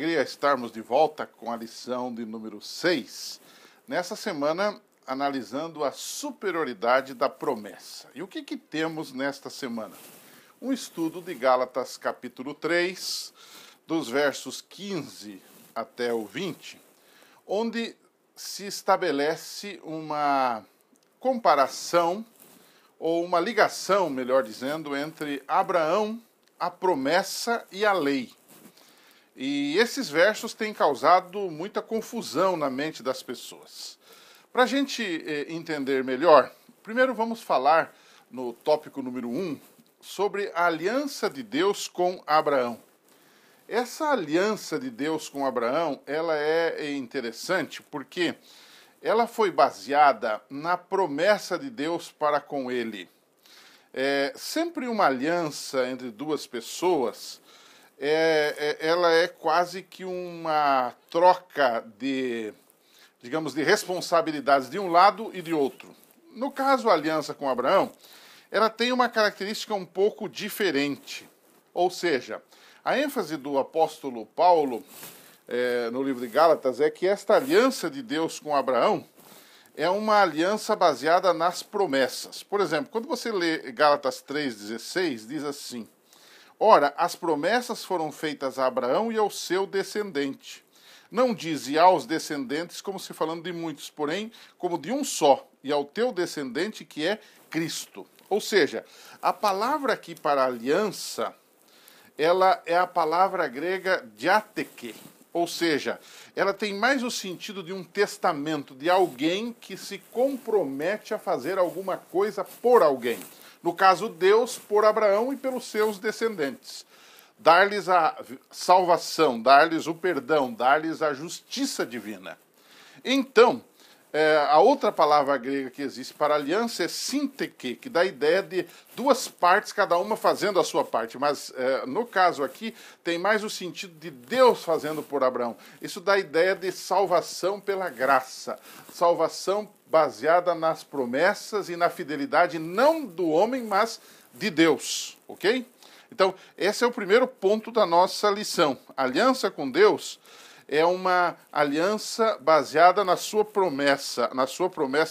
alegria estarmos de volta com a lição de número 6. Nessa semana, analisando a superioridade da promessa. E o que temos nesta semana? Um estudo de Gálatas capítulo 3, dos versos 15 até o 20, onde se estabelece uma comparação, ou uma ligação, melhor dizendo, entre Abraão, a promessa e a lei. E esses versos têm causado muita confusão na mente das pessoas. Para a gente entender melhor, primeiro vamos falar no tópico número 1 sobre a aliança de Deus com Abraão. Essa aliança de Deus com Abraão, ela é interessante porque ela foi baseada na promessa de Deus para com ele. Sempre uma aliança entre duas pessoas, ela é quase que uma troca de, digamos, de responsabilidades de um lado e de outro. No caso, a aliança com Abraão, ela tem uma característica um pouco diferente. Ou seja, a ênfase do apóstolo Paulo no livro de Gálatas é que esta aliança de Deus com Abraão é uma aliança baseada nas promessas. Por exemplo, quando você lê Gálatas 3,16, diz assim: ora, as promessas foram feitas a Abraão e ao seu descendente. Não diz e aos descendentes como se falando de muitos, porém como de um só, e ao teu descendente que é Cristo. Ou seja, a palavra aqui para aliança, ela é a palavra grega diatheke. Ou seja, ela tem mais o sentido de um testamento, de alguém que se compromete a fazer alguma coisa por alguém. No caso, Deus por Abraão e pelos seus descendentes. Dar-lhes a salvação, dar-lhes o perdão, dar-lhes a justiça divina. Então, a outra palavra grega que existe para aliança é sinteke, que dá a ideia de duas partes, cada uma fazendo a sua parte. Mas, no caso aqui, tem mais o sentido de Deus fazendo por Abraão. Isso dá a ideia de salvação pela graça. Salvação baseada nas promessas e na fidelidade, não do homem, mas de Deus. Ok? Então, esse é o primeiro ponto da nossa lição. A aliança com Deus é uma aliança baseada na sua promessa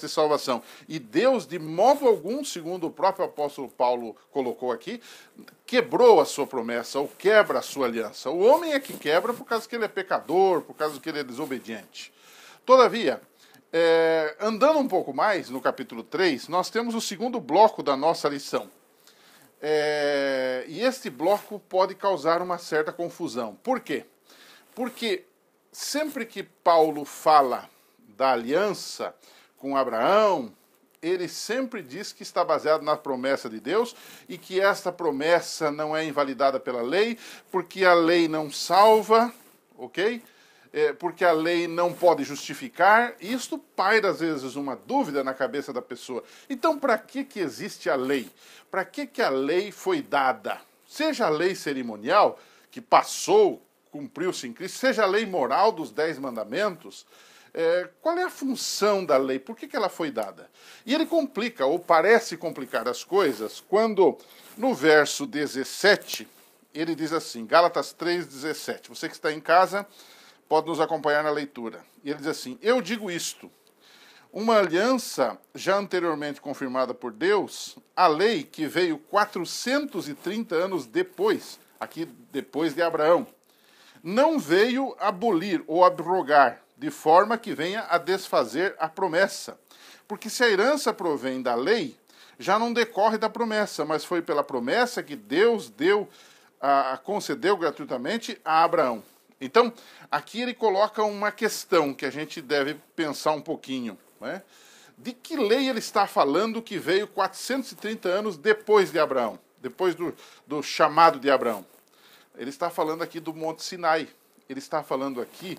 de salvação. E Deus, de modo algum, segundo o próprio apóstolo Paulo colocou aqui, quebrou a sua promessa, ou quebra a sua aliança. O homem é que quebra por causa que ele é pecador, por causa que ele é desobediente. Todavia, andando um pouco mais no capítulo 3, nós temos o segundo bloco da nossa lição. E este bloco pode causar uma certa confusão. Por quê? Porque sempre que Paulo fala da aliança com Abraão, ele sempre diz que está baseado na promessa de Deus e que esta promessa não é invalidada pela lei, porque a lei não salva, ok? Porque a lei não pode justificar. Isto paira, às vezes, uma dúvida na cabeça da pessoa. Então, para que existe a lei? Para que a lei foi dada? Seja a lei cerimonial, que passou, cumpriu-se em Cristo, seja a lei moral dos 10 mandamentos, qual é a função da lei? Por que ela foi dada? E ele complica, ou parece complicar as coisas, quando no verso 17, ele diz assim, Gálatas 3,17, você que está em casa pode nos acompanhar na leitura. E ele diz assim, eu digo isto, uma aliança já anteriormente confirmada por Deus, a lei que veio 430 anos depois, aqui depois de Abraão, não veio abolir ou abrogar, de forma que venha a desfazer a promessa. Porque se a herança provém da lei, já não decorre da promessa, mas foi pela promessa que Deus concedeu gratuitamente a Abraão. Então, aqui ele coloca uma questão que a gente deve pensar um pouquinho. Né? De que lei ele está falando que veio 430 anos depois de Abraão? Depois do chamado de Abraão? Ele está falando aqui do Monte Sinai. Ele está falando aqui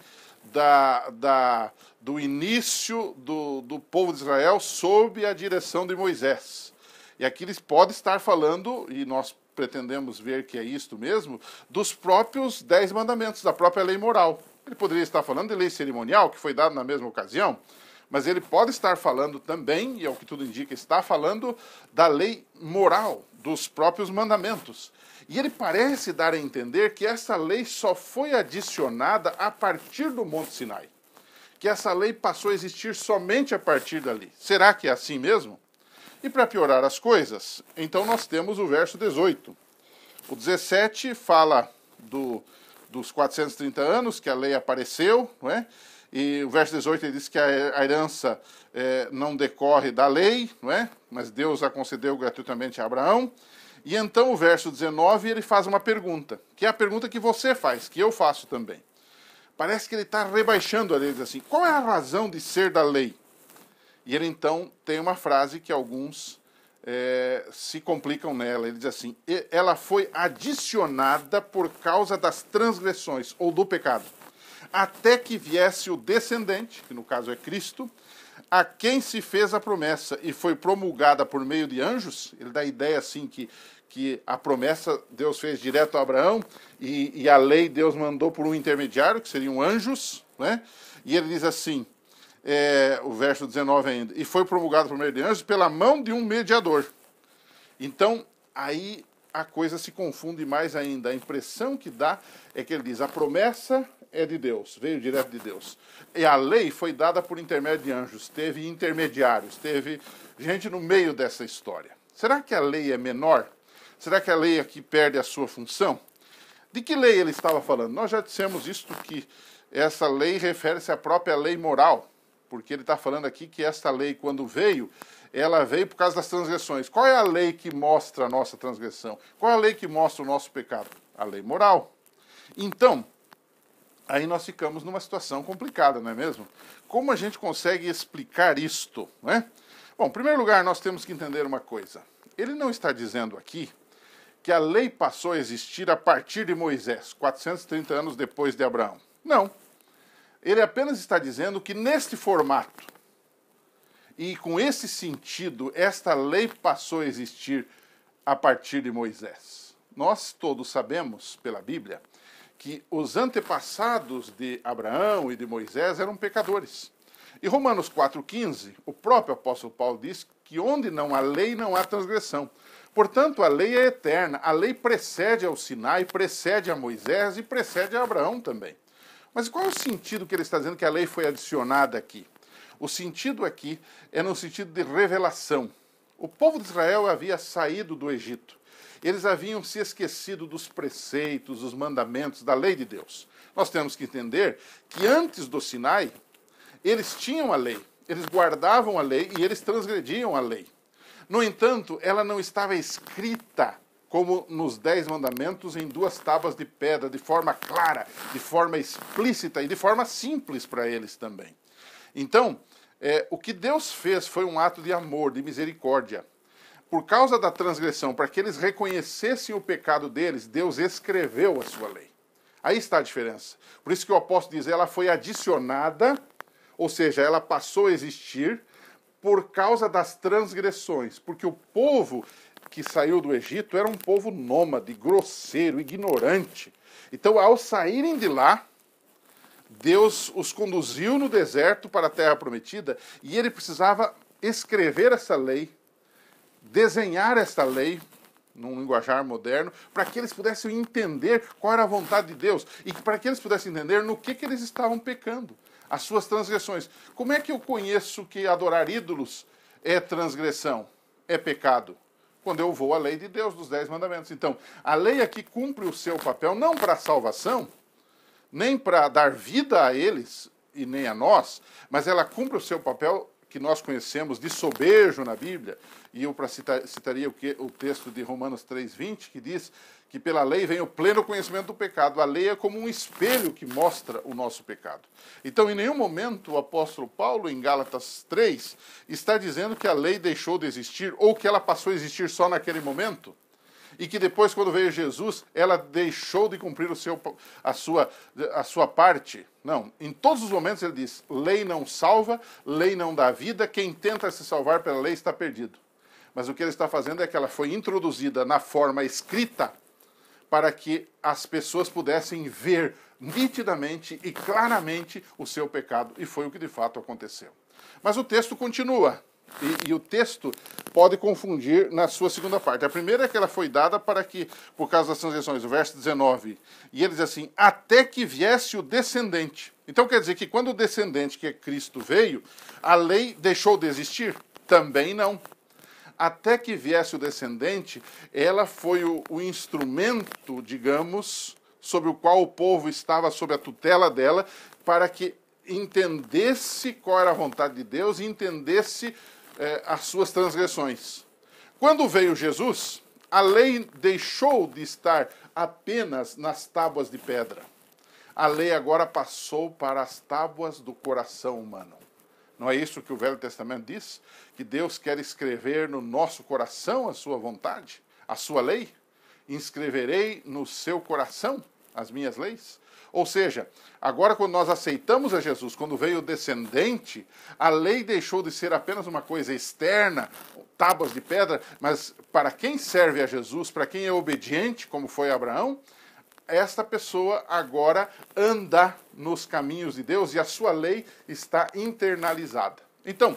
do início do povo de Israel sob a direção de Moisés. E aqui ele pode estar falando, e nós pretendemos ver que é isto mesmo, dos próprios 10 mandamentos, da própria lei moral. Ele poderia estar falando de lei cerimonial, que foi dada na mesma ocasião, mas ele pode estar falando também, e é o que tudo indica, está falando da lei moral, dos próprios mandamentos. E ele parece dar a entender que essa lei só foi adicionada a partir do Monte Sinai. Que essa lei passou a existir somente a partir dali. Será que é assim mesmo? E para piorar as coisas, então nós temos o verso 18. O 17 fala dos 430 anos que a lei apareceu, não é? E o verso 18 ele diz que a herança não decorre da lei, não é? Mas Deus a concedeu gratuitamente a Abraão. E então o verso 19 ele faz uma pergunta, que é a pergunta que você faz, que eu faço também. Parece que ele está rebaixando a lei, diz assim, qual é a razão de ser da lei? E ele então tem uma frase que alguns se complicam nela. Ele diz assim, ela foi adicionada por causa das transgressões ou do pecado, até que viesse o descendente, que no caso é Cristo, a quem se fez a promessa e foi promulgada por meio de anjos. Ele dá a ideia assim que a promessa Deus fez direto a Abraão e a lei Deus mandou por um intermediário, que seriam anjos, né? E ele diz assim, o verso 19 ainda, e foi promulgado por meio de anjos pela mão de um mediador. Então, aí a coisa se confunde mais ainda. A impressão que dá é que ele diz, a promessa é de Deus, veio direto de Deus. E a lei foi dada por intermédio de anjos, teve intermediários, teve gente no meio dessa história. Será que a lei é menor? Será que a lei aqui perde a sua função? De que lei ele estava falando? Nós já dissemos isto, que essa lei refere-se à própria lei moral, porque ele está falando aqui que esta lei, quando veio, ela veio por causa das transgressões. Qual é a lei que mostra a nossa transgressão? Qual é a lei que mostra o nosso pecado? A lei moral. Então, aí nós ficamos numa situação complicada, não é mesmo? Como a gente consegue explicar isto, não é? Bom, em primeiro lugar, nós temos que entender uma coisa. Ele não está dizendo aqui que a lei passou a existir a partir de Moisés, 430 anos depois de Abraão. Não. Ele apenas está dizendo que neste formato e com esse sentido, esta lei passou a existir a partir de Moisés. Nós todos sabemos, pela Bíblia, que os antepassados de Abraão e de Moisés eram pecadores. Em Romanos 4,15, o próprio apóstolo Paulo diz que onde não há lei, não há transgressão. Portanto, a lei é eterna. A lei precede ao Sinai, precede a Moisés e precede a Abraão também. Mas qual é o sentido que ele está dizendo que a lei foi adicionada aqui? O sentido aqui é no sentido de revelação. O povo de Israel havia saído do Egito. Eles haviam se esquecido dos preceitos, dos mandamentos, da lei de Deus. Nós temos que entender que antes do Sinai, eles tinham a lei, eles guardavam a lei e eles transgrediam a lei. No entanto, ela não estava escrita como nos 10 mandamentos em 2 tábuas de pedra, de forma clara, de forma explícita e de forma simples para eles também. Então, o que Deus fez foi um ato de amor, de misericórdia. Por causa da transgressão, para que eles reconhecessem o pecado deles, Deus escreveu a sua lei. Aí está a diferença. Por isso que o apóstolo diz, ela foi adicionada, ou seja, ela passou a existir por causa das transgressões. Porque o povo que saiu do Egito era um povo nômade, grosseiro, ignorante. Então, ao saírem de lá, Deus os conduziu no deserto para a terra prometida e ele precisava escrever essa lei, desenhar esta lei, num linguajar moderno, para que eles pudessem entender qual era a vontade de Deus e para que eles pudessem entender no que eles estavam pecando, as suas transgressões. Como é que eu conheço que adorar ídolos é transgressão, é pecado? Quando eu vou à lei de Deus, dos 10 mandamentos. Então, a lei aqui cumpre o seu papel não para a salvação, nem para dar vida a eles e nem a nós, mas ela cumpre o seu papel que nós conhecemos de sobejo na Bíblia. E eu citaria o texto de Romanos 3,20, que diz que pela lei vem o pleno conhecimento do pecado. A lei é como um espelho que mostra o nosso pecado. Então, em nenhum momento o apóstolo Paulo, em Gálatas 3, está dizendo que a lei deixou de existir ou que ela passou a existir só naquele momento. E que depois, quando veio Jesus, ela deixou de cumprir a sua parte. Não, em todos os momentos ele diz, lei não salva, lei não dá vida, quem tenta se salvar pela lei está perdido. Mas o que ele está fazendo é que ela foi introduzida na forma escrita para que as pessoas pudessem ver nitidamente e claramente o seu pecado. E foi o que de fato aconteceu. Mas o texto continua. E o texto pode confundir na sua segunda parte. A primeira é que ela foi dada para que, por causa das transgressões, o verso 19, e ele diz assim, até que viesse o descendente. Então quer dizer que quando o descendente, que é Cristo, veio, a lei deixou de existir? Também não. Até que viesse o descendente, ela foi o instrumento, digamos, sobre o qual o povo estava sob a tutela dela, para que entendesse qual era a vontade de Deus e entendesse as suas transgressões. Quando veio Jesus, a lei deixou de estar apenas nas tábuas de pedra. A lei agora passou para as tábuas do coração humano. Não é isso que o Velho Testamento diz? Que Deus quer escrever no nosso coração a sua vontade, a sua lei? Inscreverei no seu coração as minhas leis? Ou seja, agora quando nós aceitamos a Jesus, quando veio o descendente, a lei deixou de ser apenas uma coisa externa, tábuas de pedra, mas para quem serve a Jesus, para quem é obediente, como foi Abraão, esta pessoa agora anda nos caminhos de Deus e a sua lei está internalizada. Então,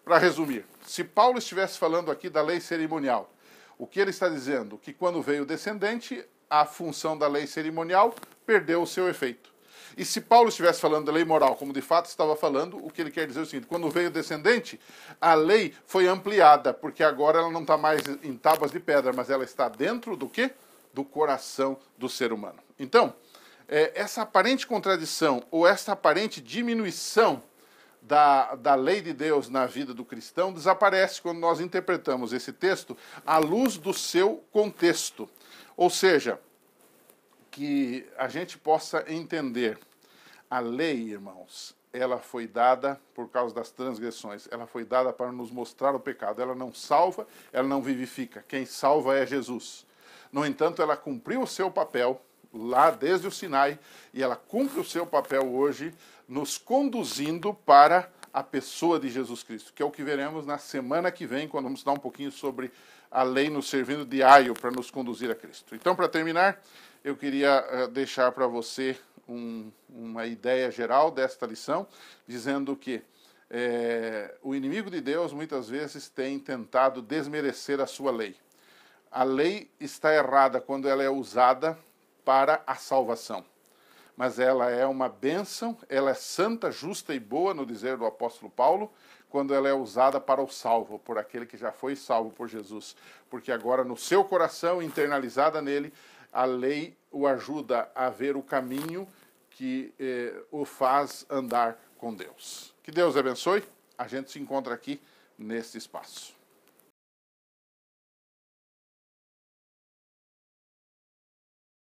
para resumir, se Paulo estivesse falando aqui da lei cerimonial, o que ele está dizendo? Que quando veio o descendente, a função da lei cerimonial perdeu o seu efeito. E se Paulo estivesse falando da lei moral, como de fato estava falando, o que ele quer dizer é o seguinte, quando veio o descendente, a lei foi ampliada, porque agora ela não está mais em tábuas de pedra, mas ela está dentro do quê? Do coração do ser humano. Então, essa aparente contradição, ou essa aparente diminuição da lei de Deus na vida do cristão, desaparece quando nós interpretamos esse texto à luz do seu contexto. Ou seja, que a gente possa entender a lei, irmãos, ela foi dada por causa das transgressões, ela foi dada para nos mostrar o pecado, ela não salva, ela não vivifica, quem salva é Jesus. No entanto, ela cumpriu o seu papel lá desde o Sinai e ela cumpre o seu papel hoje nos conduzindo para a pessoa de Jesus Cristo, que é o que veremos na semana que vem, quando vamos dar um pouquinho sobre a lei nos servindo de aio para nos conduzir a Cristo. Então, para terminar, eu queria deixar para você uma ideia geral desta lição, dizendo que o inimigo de Deus muitas vezes tem tentado desmerecer a sua lei. A lei está errada quando ela é usada para a salvação. Mas ela é uma bênção, ela é santa, justa e boa, no dizer do apóstolo Paulo, quando ela é usada para o salvo, por aquele que já foi salvo por Jesus. Porque agora no seu coração, internalizada nele, a lei o ajuda a ver o caminho que o faz andar com Deus. Que Deus abençoe, a gente se encontra aqui neste espaço.